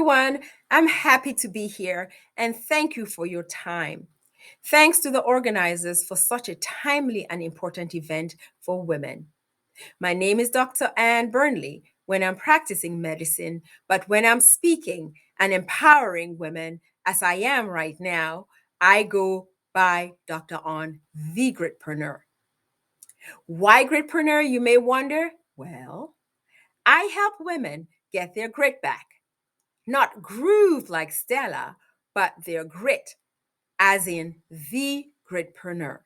everyone. I'm happy to be here and thank you for your time. Thanks to the organizers for such a timely and important event for women. My name is Dr. Anne Burnley when I'm practicing medicine, but when I'm speaking and empowering women, as I am right now, I go by Dr. On the Gritpreneur. Why Gritpreneur, you may wonder? Well, I help women get their grit back. Not groove like Stella, but their grit, as in the gritpreneur.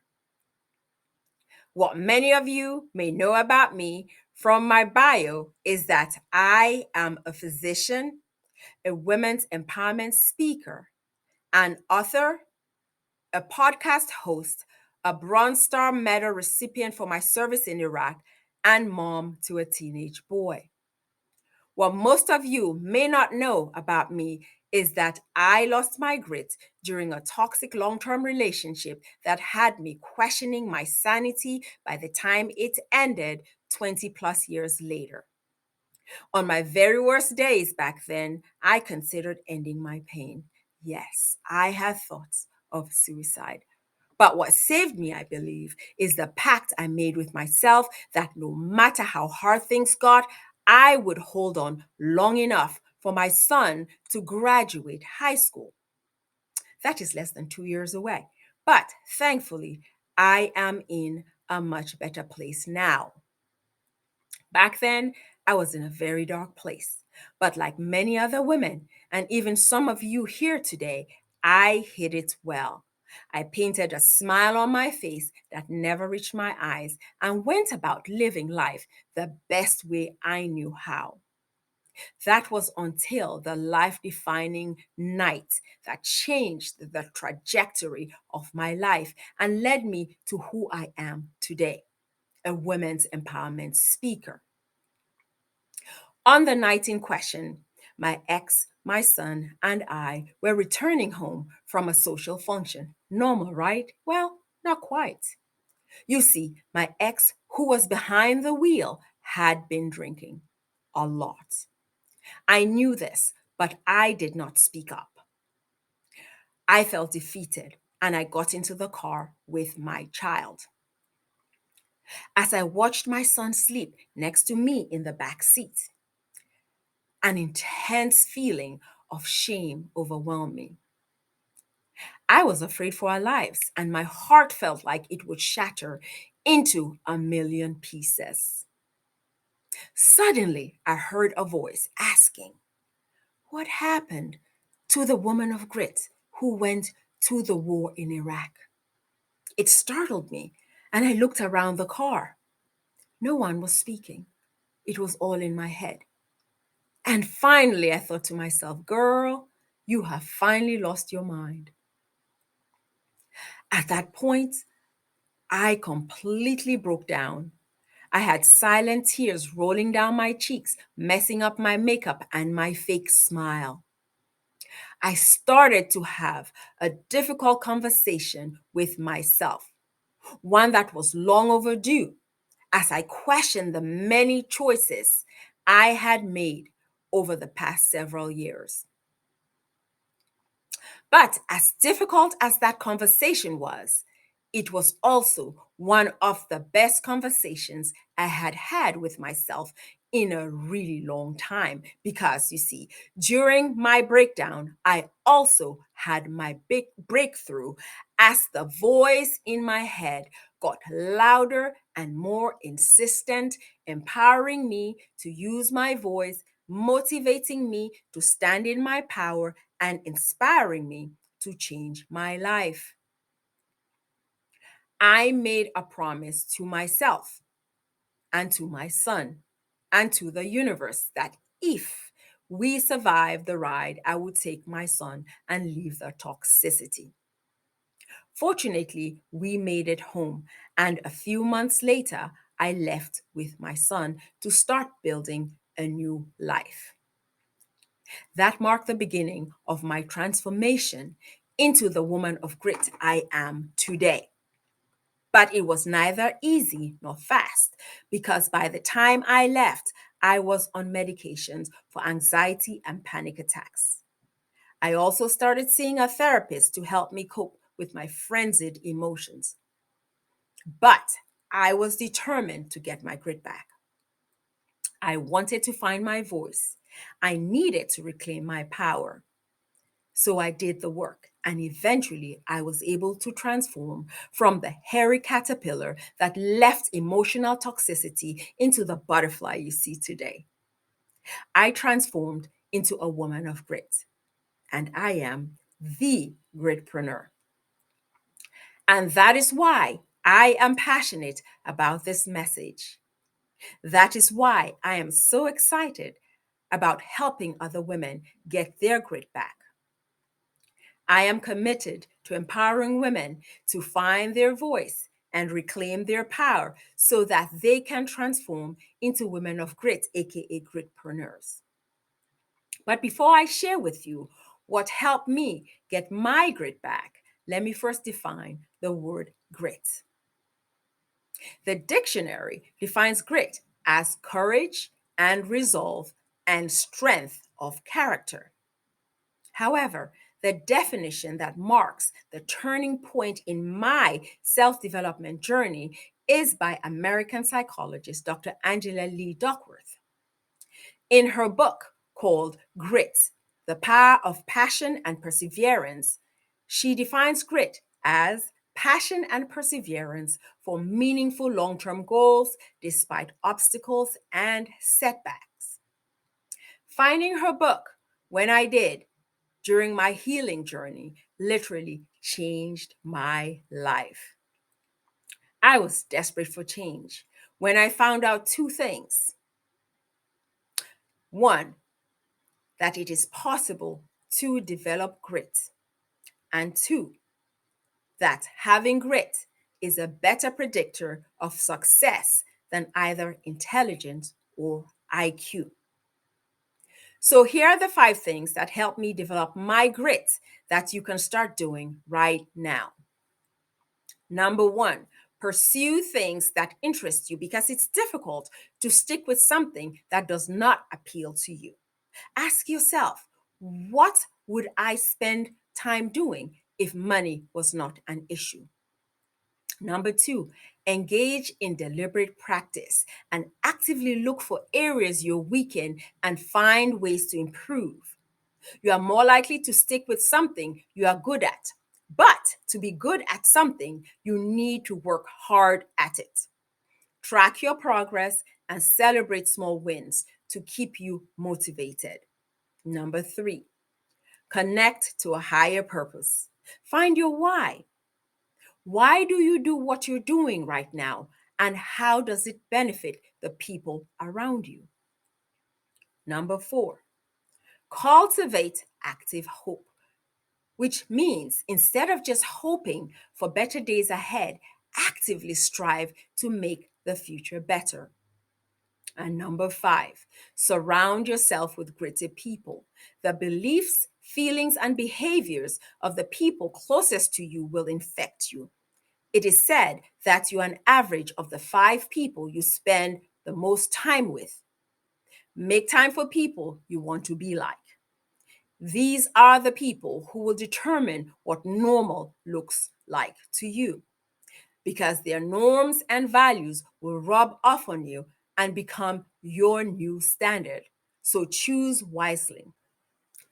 What many of you may know about me from my bio is that I am a physician, a women's empowerment speaker, an author, a podcast host, a Bronze Star Medal recipient for my service in Iraq, and mom to a teenage boy. What most of you may not know about me is that I lost my grit during a toxic long term relationship that had me questioning my sanity by the time it ended 20 plus years later. On my very worst days back then, I considered ending my pain. Yes, I had thoughts of suicide. But what saved me, I believe, is the pact I made with myself that no matter how hard things got, I would hold on long enough for my son to graduate high school. That is less than 2 years away. But thankfully, I am in a much better place now. Back then, I was in a very dark place. But like many other women, and even some of you here today, I hid it well. I painted a smile on my face that never reached my eyes and went about living life the best way I knew how. That was until the life defining night that changed the trajectory of my life and led me to who I am today, a women's empowerment speaker. On the night in question, my ex, my son, and I were returning home from a social function. Normal, right? Well, not quite. You see, my ex, who was behind the wheel, had been drinking a lot. I knew this, but I did not speak up. I felt defeated and I got into the car with my child. As I watched my son sleep next to me in the back seat, an intense feeling of shame overwhelmed me. I was afraid for our lives, and my heart felt like it would shatter into a million pieces. Suddenly, I heard a voice asking, "What happened to the woman of grit who went to the war in Iraq?" It startled me, and I looked around the car. No one was speaking. It was all in my head. And finally, I thought to myself, girl, you have finally lost your mind. At that point, I completely broke down. I had silent tears rolling down my cheeks, messing up my makeup and my fake smile. I started to have a difficult conversation with myself, one that was long overdue, as I questioned the many choices I had made over the past several years. But as difficult as that conversation was, it was also one of the best conversations I had had with myself in a really long time. Because you see, during my breakdown, I also had my big breakthrough as the voice in my head got louder and more insistent, empowering me to use my voice, motivating me to stand in my power, and inspiring me to change my life. I made a promise to myself and to my son and to the universe that if we survived the ride, I would take my son and leave the toxicity. Fortunately, we made it home, and a few months later, I left with my son to start building a new life. That marked the beginning of my transformation into the woman of grit I am today. But it was neither easy nor fast because by the time I left, I was on medications for anxiety and panic attacks. I also started seeing a therapist to help me cope with my frenzied emotions. But I was determined to get my grit back. I wanted to find my voice. I needed to reclaim my power. So I did the work, and eventually I was able to transform from the hairy caterpillar that left emotional toxicity into the butterfly you see today. I transformed into a woman of grit, and I am the gritpreneur. And that is why I am passionate about this message. That is why I am so excited about helping other women get their grit back. I am committed to empowering women to find their voice and reclaim their power so that they can transform into women of grit, aka gritpreneurs. But before I share with you what helped me get my grit back, let me first define the word grit. The dictionary defines grit as courage and resolve and strength of character. However, the definition that marks the turning point in my self development journey is by American psychologist Dr. Angela Lee Duckworth. In her book called Grit, The Power of Passion and Perseverance, she defines grit as passion and perseverance for meaningful long term goals despite obstacles and setbacks. Finding her book when I did during my healing journey literally changed my life. I was desperate for change when I found out two things. One, that it is possible to develop grit, and two, that having grit is a better predictor of success than either intelligence or IQ. So, here are the 5 things that help me develop my grit that you can start doing right now. Number one, pursue things that interest you because it's difficult to stick with something that does not appeal to you. Ask yourself, what would I spend time doing if money was not an issue? Number two, engage in deliberate practice and actively look for areas you're weak in and find ways to improve. You are more likely to stick with something you are good at. But to be good at something, you need to work hard at it. Track your progress and celebrate small wins to keep you motivated. Number three, connect to a higher purpose. Find your why. Why do you do what you're doing right now? And how does it benefit the people around you? Number four, cultivate active hope, which means instead of just hoping for better days ahead, actively strive to make the future better. And number five, surround yourself with gritty people. The beliefs, feelings, and behaviors of the people closest to you will infect you. It is said that you're an average of the 5 people you spend the most time with. Make time for people you want to be like. These are the people who will determine what normal looks like to you because their norms and values will rub off on you and become your new standard. So choose wisely.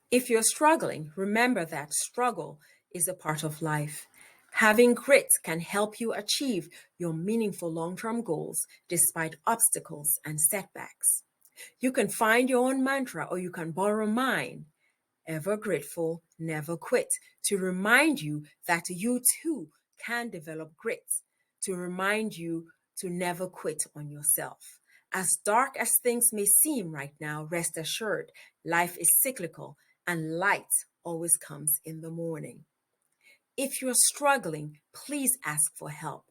If you're struggling, remember that struggle is a part of life. Having grit can help you achieve your meaningful long term goals despite obstacles and setbacks. You can find your own mantra or you can borrow mine: ever grateful, never quit, to remind you that you too can develop grit, to remind you to never quit on yourself. As dark as things may seem right now, rest assured, life is cyclical and light always comes in the morning. If you're struggling, please ask for help.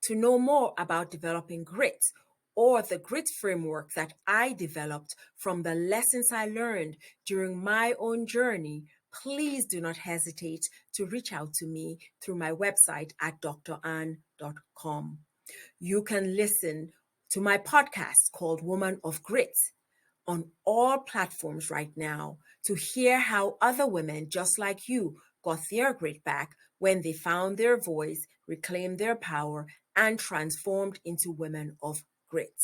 To know more about developing grit or the grit framework that I developed from the lessons I learned during my own journey, please do not hesitate to reach out to me through my website at drann.com. You can listen to my podcast called Woman of Grit on all platforms right now to hear how other women just like you got their grit back when they found their voice, reclaimed their power, and transformed into women of grit.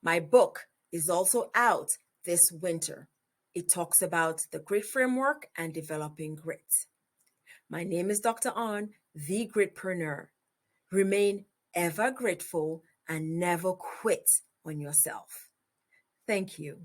My book is also out this winter. It talks about the grit framework and developing grit. My name is Dr. On, the Gritpreneur. Remain ever grateful and never quit on yourself. Thank you.